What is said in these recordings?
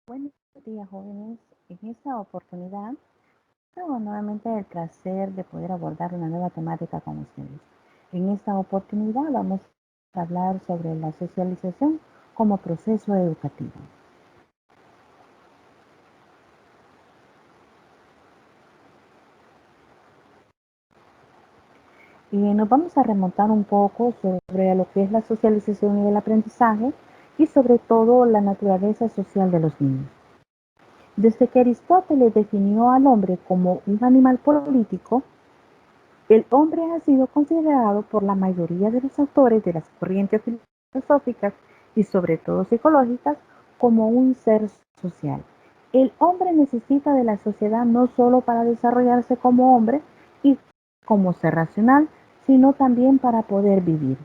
Buenos días, jóvenes. En esta oportunidad tengo nuevamente el placer de poder abordar una nueva temática con ustedes. En esta oportunidad vamos a hablar sobre la socialización como proceso educativo. Y nos vamos a remontar un poco sobre lo que es la socialización y el aprendizaje y sobre todo la naturaleza social de los niños. Desde que Aristóteles definió al hombre como un animal político, el hombre ha sido considerado por la mayoría de los autores de las corrientes filosóficas y sobre todo psicológicas como un ser social. El hombre necesita de la sociedad no solo para desarrollarse como hombre y como ser racional, sino también para poder vivir.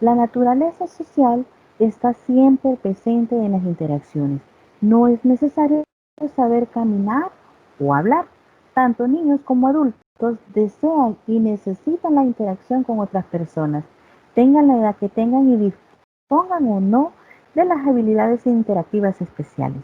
La naturaleza social está siempre presente en las interacciones. No es necesario saber caminar o hablar. Tanto niños como adultos desean y necesitan la interacción con otras personas, tengan la edad que tengan y dispongan o no de las habilidades interactivas especiales.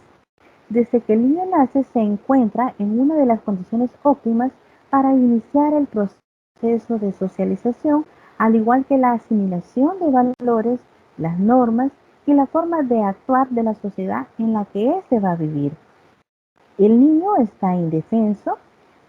Desde que el niño nace se encuentra en una de las condiciones óptimas para iniciar el proceso de socialización, al igual que la asimilación de valores, las normas y la forma de actuar de la sociedad en la que éste va a vivir. El niño está indefenso,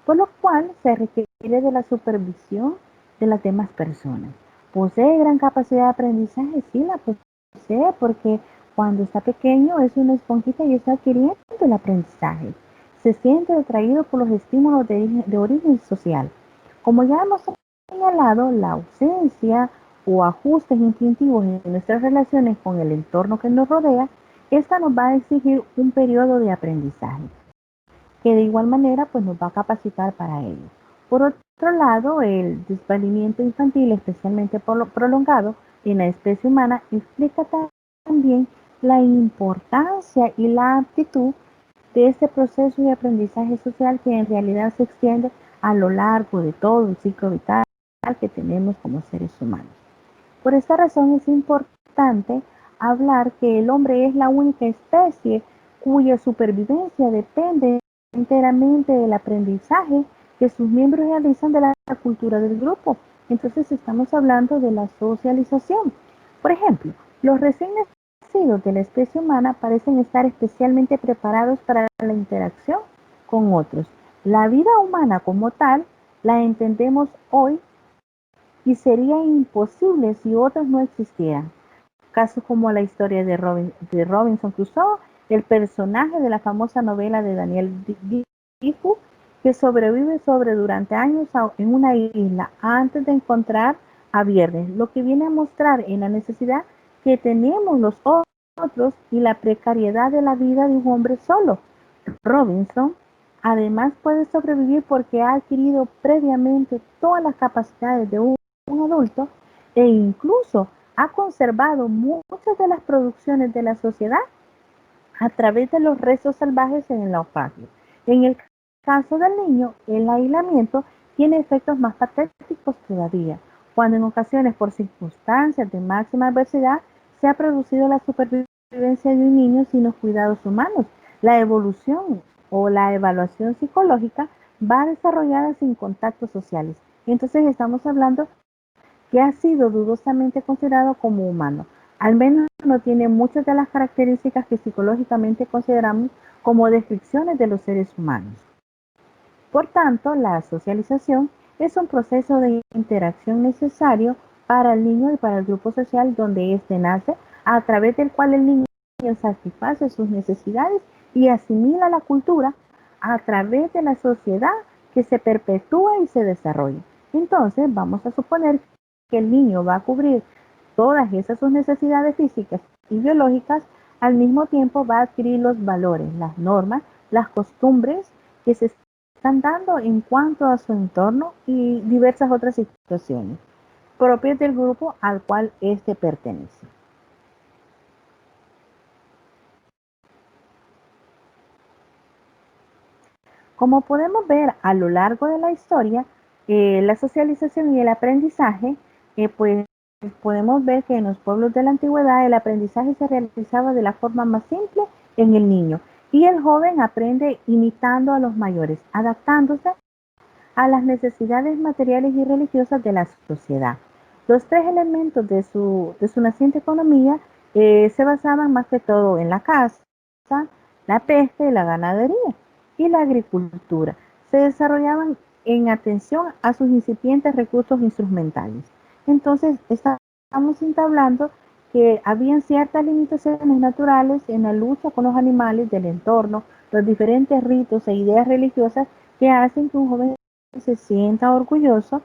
por lo cual se requiere de la supervisión de las demás personas. Posee gran capacidad de aprendizaje, sí la posee porque cuando está pequeño es una esponjita y está adquiriendo el aprendizaje. Se siente atraído por los estímulos de origen social. Como ya hemos señalado, la ausencia o ajustes instintivos en nuestras relaciones con el entorno que nos rodea, esta nos va a exigir un periodo de aprendizaje que de igual manera pues nos va a capacitar para ello. Por otro lado, el desvalimiento infantil, especialmente por lo prolongado en la especie humana, explica también la importancia y la aptitud de este proceso de aprendizaje social que en realidad se extiende a lo largo de todo el ciclo vital que tenemos como seres humanos. Por esta razón es importante hablar que el hombre es la única especie cuya supervivencia depende enteramente del aprendizaje que sus miembros realizan de la cultura del grupo. Entonces estamos hablando de la socialización. Por ejemplo, los recién nacidos de la especie humana parecen estar especialmente preparados para la interacción con otros. La vida humana como tal la entendemos hoy y sería imposible si otros no existieran. Casos como la historia de Robinson Crusoe, el personaje de la famosa novela de Daniel Defoe, que sobrevive durante años en una isla antes de encontrar a Viernes, lo que viene a mostrar en la necesidad que tenemos los otros y la precariedad de la vida de un hombre solo. Robinson además puede sobrevivir porque ha adquirido previamente todas las capacidades de un adulto e incluso ha conservado muchas de las producciones de la sociedad a través de los restos salvajes en el naufragio. En el caso del niño, el aislamiento tiene efectos más patéticos todavía, cuando en ocasiones por circunstancias de máxima adversidad se ha producido la supervivencia de un niño sin los cuidados humanos. La evolución o la evaluación psicológica va desarrollada sin contactos sociales. Entonces estamos hablando que ha sido dudosamente considerado como humano. Al menos no tiene muchas de las características que psicológicamente consideramos como descripciones de los seres humanos. Por tanto, la socialización es un proceso de interacción necesario para el niño y para el grupo social donde éste nace, a través del cual el niño satisface sus necesidades y asimila la cultura a través de la sociedad que se perpetúa y se desarrolla. Entonces, vamos a suponer que el niño va a cubrir todas esas sus necesidades físicas y biológicas, al mismo tiempo va a adquirir los valores, las normas, las costumbres que se están dando en cuanto a su entorno y diversas otras situaciones propias del grupo al cual éste pertenece. Como podemos ver a lo largo de la historia, la socialización y el aprendizaje, pues podemos ver que en los pueblos de la antigüedad el aprendizaje se realizaba de la forma más simple en el niño. Y el joven aprende imitando a los mayores, adaptándose a las necesidades materiales y religiosas de la sociedad. Los tres elementos de su naciente economía se basaban más que todo en la caza, la pesca y la ganadería y la agricultura. Se desarrollaban en atención a sus incipientes recursos instrumentales. Entonces, estamos entablando que habían ciertas limitaciones naturales en la lucha con los animales del entorno, los diferentes ritos e ideas religiosas que hacen que un joven se sienta orgulloso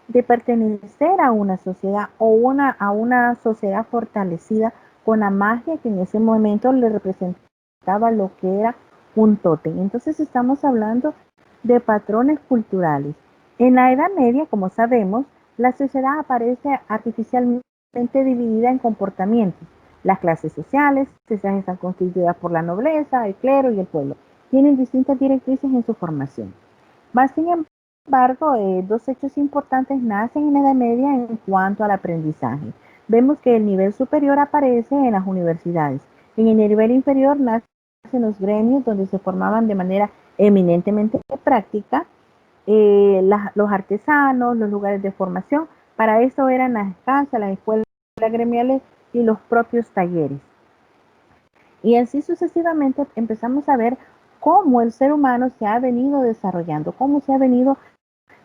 de pertenecer a una sociedad o a una sociedad fortalecida con la magia que en ese momento le representaba lo que era un tótem. Entonces estamos hablando de patrones culturales. En la Edad Media, como sabemos, la sociedad aparece artificialmente dividida en comportamientos. Las clases sociales, estas están constituidas por la nobleza, el clero y el pueblo. Tienen distintas directrices en su formación. Sin embargo, dos hechos importantes nacen en la Edad Media en cuanto al aprendizaje. Vemos que el nivel superior aparece en las universidades. En el nivel inferior nacen los gremios donde se formaban de manera eminentemente práctica los artesanos, los lugares de formación. Para eso eran las casas, las escuelas gremiales y los propios talleres. Y así sucesivamente empezamos a ver cómo el ser humano se ha venido desarrollando, cómo se ha venido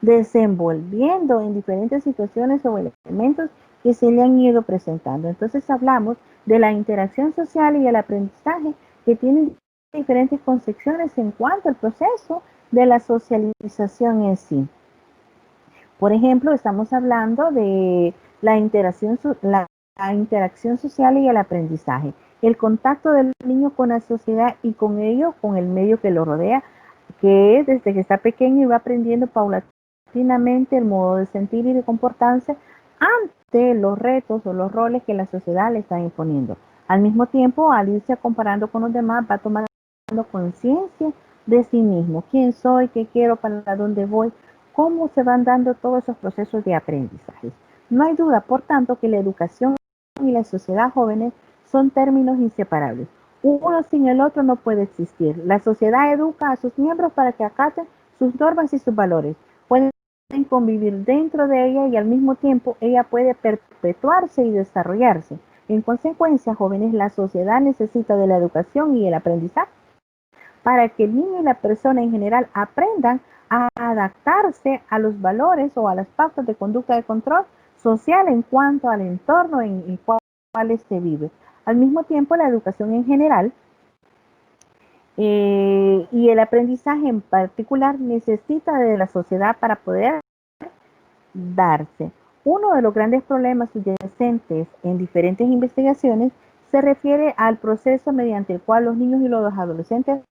desenvolviendo en diferentes situaciones o elementos que se le han ido presentando. Entonces hablamos de la interacción social y el aprendizaje que tienen diferentes concepciones en cuanto al proceso de la socialización en sí. Por ejemplo, estamos hablando de la interacción social y el aprendizaje. El contacto del niño con la sociedad y con ello, con el medio que lo rodea, que desde que está pequeño y va aprendiendo paulatinamente el modo de sentir y de comportarse ante los retos o los roles que la sociedad le está imponiendo. Al mismo tiempo, al irse comparando con los demás, va tomando conciencia de sí mismo, quién soy, qué quiero, para dónde voy, cómo se van dando todos esos procesos de aprendizaje. No hay duda, por tanto, que la educación y la sociedad jóvenes son términos inseparables. Uno sin el otro no puede existir. La sociedad educa a sus miembros para que acaten sus normas y sus valores. Pueden convivir dentro de ella y al mismo tiempo ella puede perpetuarse y desarrollarse. En consecuencia, jóvenes, la sociedad necesita de la educación y el aprendizaje para que el niño y la persona en general aprendan a adaptarse a los valores o a las pautas de conducta de control social en cuanto al entorno en el cual se vive. Al mismo tiempo, la educación en general y el aprendizaje en particular necesita de la sociedad para poder darse. Uno de los grandes problemas subyacentes en diferentes investigaciones se refiere al proceso mediante el cual los niños y los adolescentes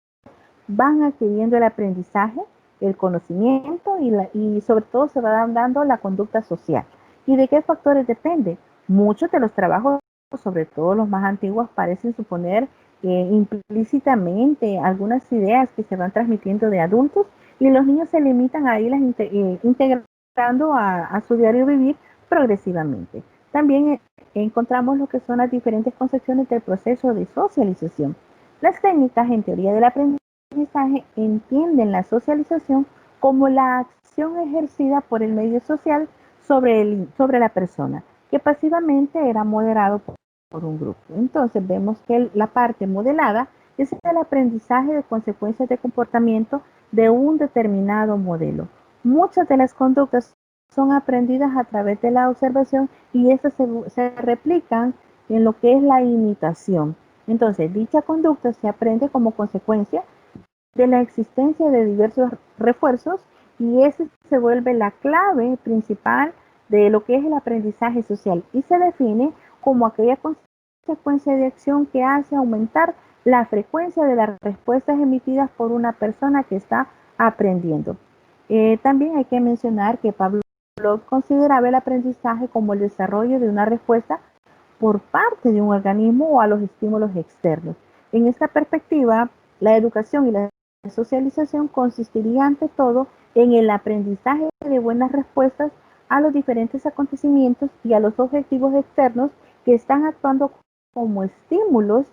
van adquiriendo el aprendizaje, el conocimiento y sobre todo se va dando la conducta social. ¿Y de qué factores depende? Muchos de los trabajos, sobre todo los más antiguos, parecen suponer implícitamente algunas ideas que se van transmitiendo de adultos y los niños se limitan a irlas integrando a su diario vivir progresivamente. También encontramos lo que son las diferentes concepciones del proceso de socialización. Las técnicas en teoría del aprendizaje entienden la socialización como la acción ejercida por el medio social sobre la persona, que pasivamente era moderado por un grupo. Entonces vemos que la parte modelada es el aprendizaje de consecuencias de comportamiento de un determinado modelo. Muchas de las conductas son aprendidas a través de la observación y estas se replican en lo que es la imitación. Entonces, dicha conducta se aprende como consecuencia de la existencia de diversos refuerzos y ese se vuelve la clave principal de lo que es el aprendizaje social y se define como aquella consecuencia de acción que hace aumentar la frecuencia de las respuestas emitidas por una persona que está aprendiendo. También hay que mencionar que Pablo consideraba el aprendizaje como el desarrollo de una respuesta por parte de un organismo o a los estímulos externos. En esta perspectiva, la educación y la socialización consistiría ante todo en el aprendizaje de buenas respuestas a los diferentes acontecimientos y a los objetivos externos que están actuando como estímulos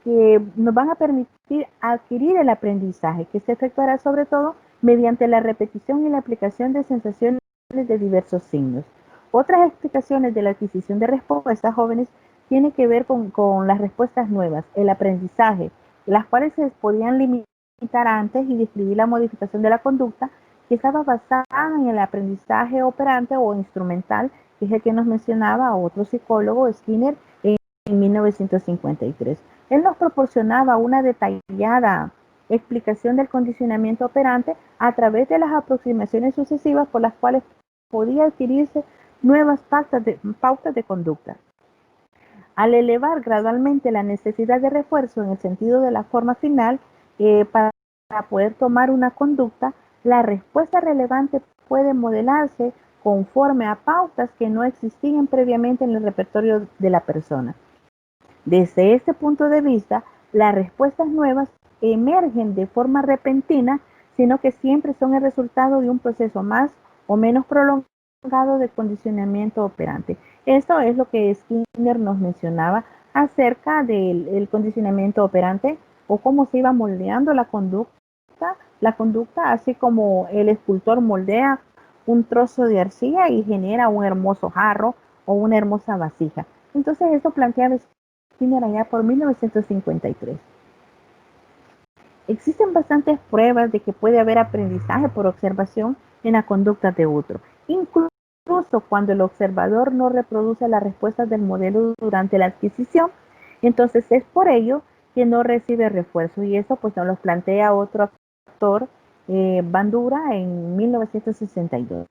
que nos van a permitir adquirir el aprendizaje, que se efectuará sobre todo mediante la repetición y la aplicación de sensaciones de diversos signos. Otras explicaciones de la adquisición de respuestas jóvenes tienen que ver con las respuestas nuevas, el aprendizaje, las cuales se podían limitar antes y describir la modificación de la conducta que estaba basada en el aprendizaje operante o instrumental, que es el que nos mencionaba otro psicólogo, Skinner, en 1953. Él nos proporcionaba una detallada explicación del condicionamiento operante a través de las aproximaciones sucesivas por las cuales podía adquirirse nuevas pautas de conducta. Al elevar gradualmente la necesidad de refuerzo en el sentido de la forma final, para poder tomar una conducta, la respuesta relevante puede modelarse conforme a pautas que no existían previamente en el repertorio de la persona. Desde este punto de vista, las respuestas nuevas emergen de forma repentina, sino que siempre son el resultado de un proceso más o menos prolongado de condicionamiento operante. Esto es lo que Skinner nos mencionaba acerca del condicionamiento operante o cómo se iba moldeando la conducta, así como el escultor moldea un trozo de arcilla y genera un hermoso jarro o una hermosa vasija. Entonces, esto planteaba Skinner allá por 1953. Existen bastantes pruebas de que puede haber aprendizaje por observación en la conducta de otro, incluso cuando el observador no reproduce las respuestas del modelo durante la adquisición. Entonces es por ello que no recibe refuerzo, y eso pues nos lo plantea otro autor, Bandura, en 1962.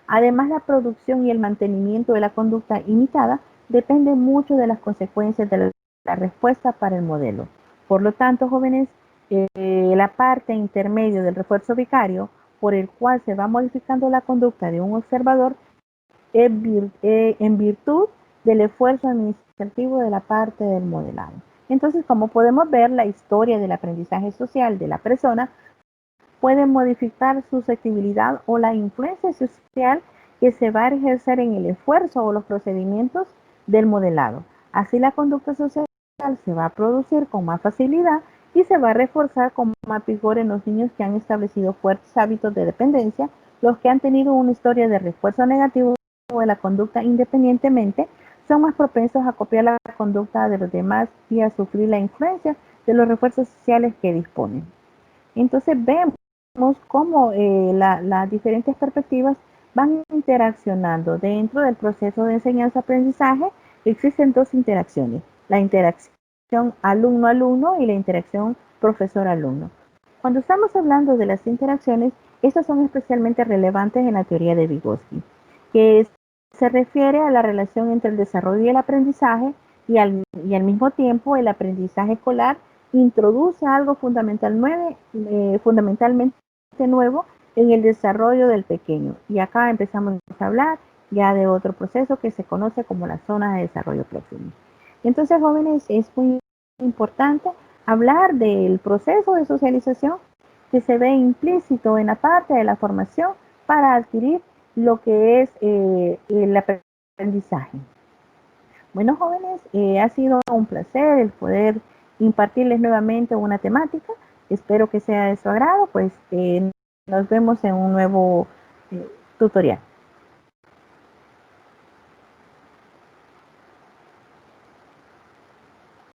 Además, la producción y el mantenimiento de la conducta imitada depende mucho de las consecuencias de la respuesta para el modelo. Por lo tanto, jóvenes, la parte intermedia del refuerzo vicario, por el cual se va modificando la conducta de un observador, en virtud del esfuerzo administrativo de la parte del modelado. Entonces, como podemos ver, la historia del aprendizaje social de la persona puede modificar su susceptibilidad o la influencia social que se va a ejercer en el esfuerzo o los procedimientos del modelado. Así, la conducta social se va a producir con más facilidad y se va a reforzar con más vigor en los niños que han establecido fuertes hábitos de dependencia, los que han tenido una historia de refuerzo negativo de la conducta independientemente, son más propensos a copiar la conducta de los demás y a sufrir la influencia de los refuerzos sociales que disponen. Entonces vemos cómo las diferentes perspectivas van interaccionando dentro del proceso de enseñanza-aprendizaje. Existen dos interacciones: la interacción alumno-alumno y la interacción profesor-alumno. Cuando estamos hablando de las interacciones, estas son especialmente relevantes en la teoría de Vygotsky, que se refiere a la relación entre el desarrollo y el aprendizaje, y al mismo tiempo el aprendizaje escolar introduce algo fundamentalmente nuevo en el desarrollo del pequeño. Y acá empezamos a hablar ya de otro proceso que se conoce como la zona de desarrollo próximo. Entonces, jóvenes, es muy importante hablar del proceso de socialización que se ve implícito en la parte de la formación para adquirir lo que es el aprendizaje. Bueno, jóvenes, ha sido un placer el poder impartirles nuevamente una temática. Espero que sea de su agrado, pues nos vemos en un nuevo tutorial.